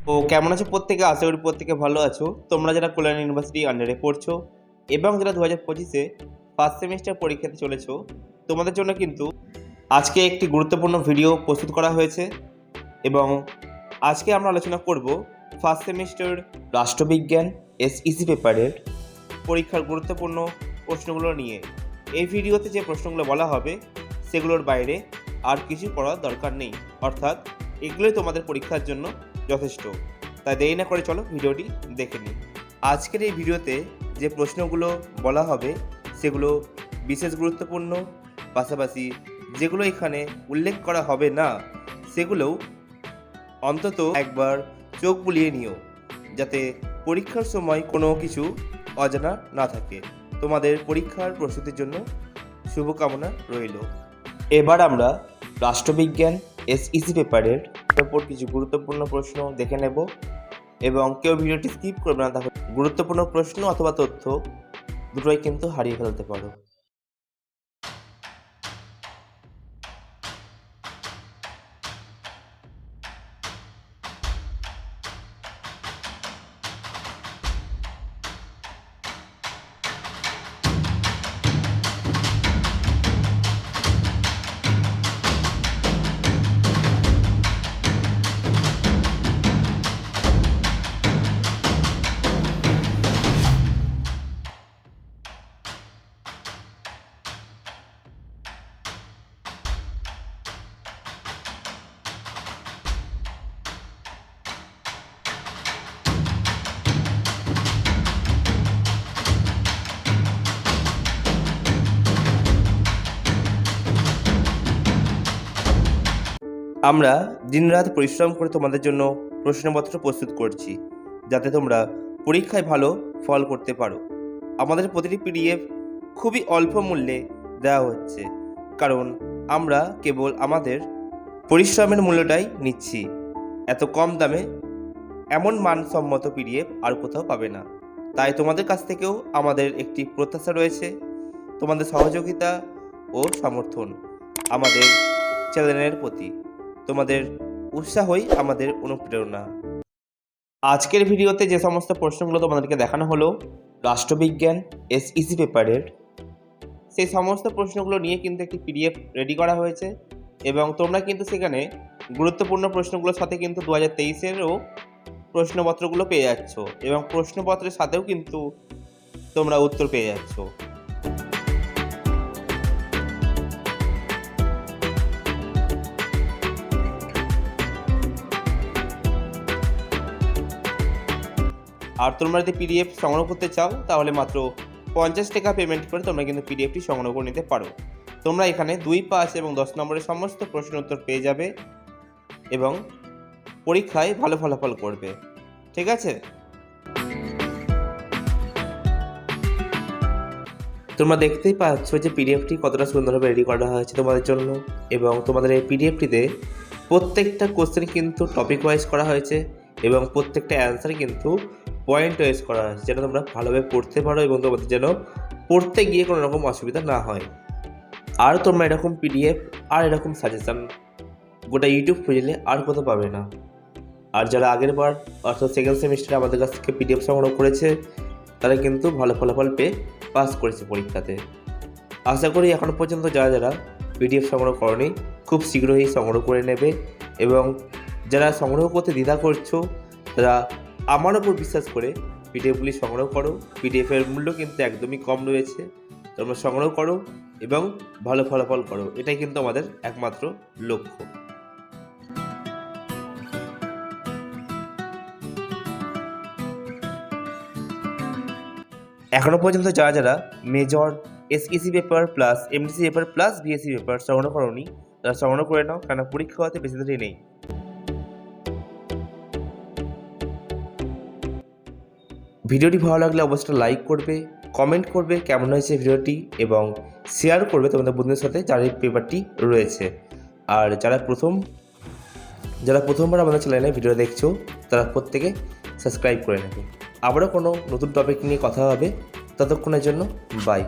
তো কেমন আছো প্রত্যেকে? আশা করি প্রত্যেকে ভালো আছো। তোমরা যারা কল্যাণ ইউনিভার্সিটি আন্ডারে পড়ছো এবং যারা 2025-এ ফার্স্ট সেমিস্টার পরীক্ষাতে চলেছো, তোমাদের জন্য কিন্তু আজকে একটি গুরুত্বপূর্ণ ভিডিও প্রস্তুত করা হয়েছে এবং আজকে আমরা আলোচনা করব ফার্স্ট সেমিস্টার রাষ্ট্রবিজ্ঞান এসইসি পেপারের পরীক্ষার গুরুত্বপূর্ণ প্রশ্নগুলো নিয়ে। এই ভিডিওতে যে প্রশ্নগুলো বলা হবে সেগুলোর বাইরে আর কিছু করার দরকার নেই, অর্থাৎ এগুলোই তোমাদের পরীক্ষার জন্য যথেষ্ট। তাই দেরি না করে চলো ভিডিওটি দেখে নিই। আজকের এই ভিডিওতে যে প্রশ্নগুলো বলা হবে সেগুলো বিশেষ গুরুত্বপূর্ণ, পাশাপাশি যেগুলো এখানে উল্লেখ করা হবে না সেগুলোও অন্তত একবার চোখ বুলিয়ে নিও, যাতে পরীক্ষার সময় কোনো কিছু অজানা না থাকে। তোমাদের পরীক্ষার প্রস্তুতির জন্য শুভকামনা রইল। এবার আমরা রাষ্ট্রবিজ্ঞান এসইসি পেপারের উপর কিছু গুরুত্বপূর্ণ প্রশ্ন দেখে নেব এবং কেউ ভিডিওটি স্কিপ করবে না, তাহলে গুরুত্বপূর্ণ প্রশ্ন অথবা তথ্য দুটোই কিন্তু হারিয়ে ফেলতে পারো। আমরা দিনরাত পরিশ্রম করে তোমাদের জন্য প্রশ্নপত্র প্রস্তুত করছি, যাতে তোমরা পরীক্ষায় ভালো ফল করতে পারো। আমাদের প্রতিটি পিডিএফ খুবই অল্প মূল্যে দেওয়া হচ্ছে, কারণ আমরা কেবল আমাদের পরিশ্রমের মূল্যটাই নিচ্ছি। এত কম দামে এমন মানসম্মত পিডিএফ আর কোথাও পাবে না। তাই তোমাদের কাছ থেকেও আমাদের একটি প্রত্যাশা রয়েছে, তোমাদের সহযোগিতা ও সমর্থন আমাদের চ্যানেলের প্রতি। তোমাদের উৎসাহই আমাদের অনুপ্রেরণা। আজকের ভিডিওতে যে সমস্ত প্রশ্নগুলো তোমাদেরকে দেখানো হলো রাষ্ট্রবিজ্ঞান এসইসি পেপারের, সেই সমস্ত প্রশ্নগুলো নিয়ে কিন্তু একটি পিডিএফ রেডি করা হয়েছে এবং তোমরা কিন্তু সেখানে গুরুত্বপূর্ণ প্রশ্নগুলোর সাথে কিন্তু 2023-এরও প্রশ্নপত্রগুলো পেয়ে যাচ্ছ এবং প্রশ্নপত্রের সাথেও কিন্তু তোমরা উত্তর পেয়ে যাচ্ছ। আর তোমরা যদি পিডিএফ সংগ্রহ করতে চাও তাহলে মাত্র 50 টাকা পেমেন্ট করে তোমরা কিন্তু পিডিএফটি সংগ্রহ করে নিতে পারো। তোমরা এখানে 2, 5 এবং 10 নম্বরের সমস্ত প্রশ্ন উত্তর পেয়ে যাবে এবং পরীক্ষায় ভালো ফলাফল করবে। ঠিক আছে? তোমরা দেখতেই পাচ্ছ যে পিডিএফটি কতটা সুন্দরভাবে রেডি করা হয়েছে তোমাদের জন্য এবং তোমাদের এই পিডিএফটিতে প্রত্যেকটা কোশ্চেন কিন্তু টপিক ওয়াইজ করা হয়েছে এবং প্রত্যেকটা অ্যান্সার কিন্তু পয়েন্ট ওয়াইজ করা হয়েছে, যেন তোমরা ভালোভাবে পড়তে পারো এবং তোমাদের যেন পড়তে গিয়ে কোনো রকম অসুবিধা না হয়। আর তোমরা এরকম পিডিএফ আর এরকম সাজেশান গোটা ইউটিউব খুঁজলে আর কোথাও পাবে না। আর যারা আগের বার অর্থাৎ সেকেন্ড সেমিস্টারে আমাদের কাছ থেকে পিডিএফ সংগ্রহ করেছে তারা কিন্তু ভালো ফলাফল পেয়ে পাস করেছে পরীক্ষাতে। আশা করি এখনও পর্যন্ত যারা যারা পিডিএফ সংগ্রহ করনি খুব শীঘ্রই সংগ্রহ করে নেবে এবং যারা সংগ্রহ করতে দ্বিধা করছো তারা আমার ওপর বিশ্বাস করে পিডিএফগুলি সংগ্রহ করো। পিডিএফের মূল্য কিন্তু একদমই কম রয়েছে, তোমরা সংগ্রহ করো এবং ভালো ফলাফল করো, এটাই কিন্তু আমাদের একমাত্র লক্ষ্য। এখনও পর্যন্ত যারা যারা major SEC paper plus MDC paper plus BSc paper সংগ্রহ করোনি তারা সংগ্রহ করে নাও, কেন পরীক্ষা হতে বেশি দেরি নেই। ভিডিওটি ভালো লাগলে অবশ্যই লাইক করবে, কমেন্ট করবে কেমন হয়েছে ভিডিওটি এবং শেয়ার করবে তোমাদের বন্ধুদের সাথে যার এই পেপারটি রয়েছে। আর যারা প্রথমবার আমাদের চ্যানেলে ভিডিও দেখছো তারা প্রত্যেকে সাবস্ক্রাইব করে নেবে। আবারও কোনো নতুন টপিক নিয়ে কথা হবে, ততক্ষণের জন্য বাই।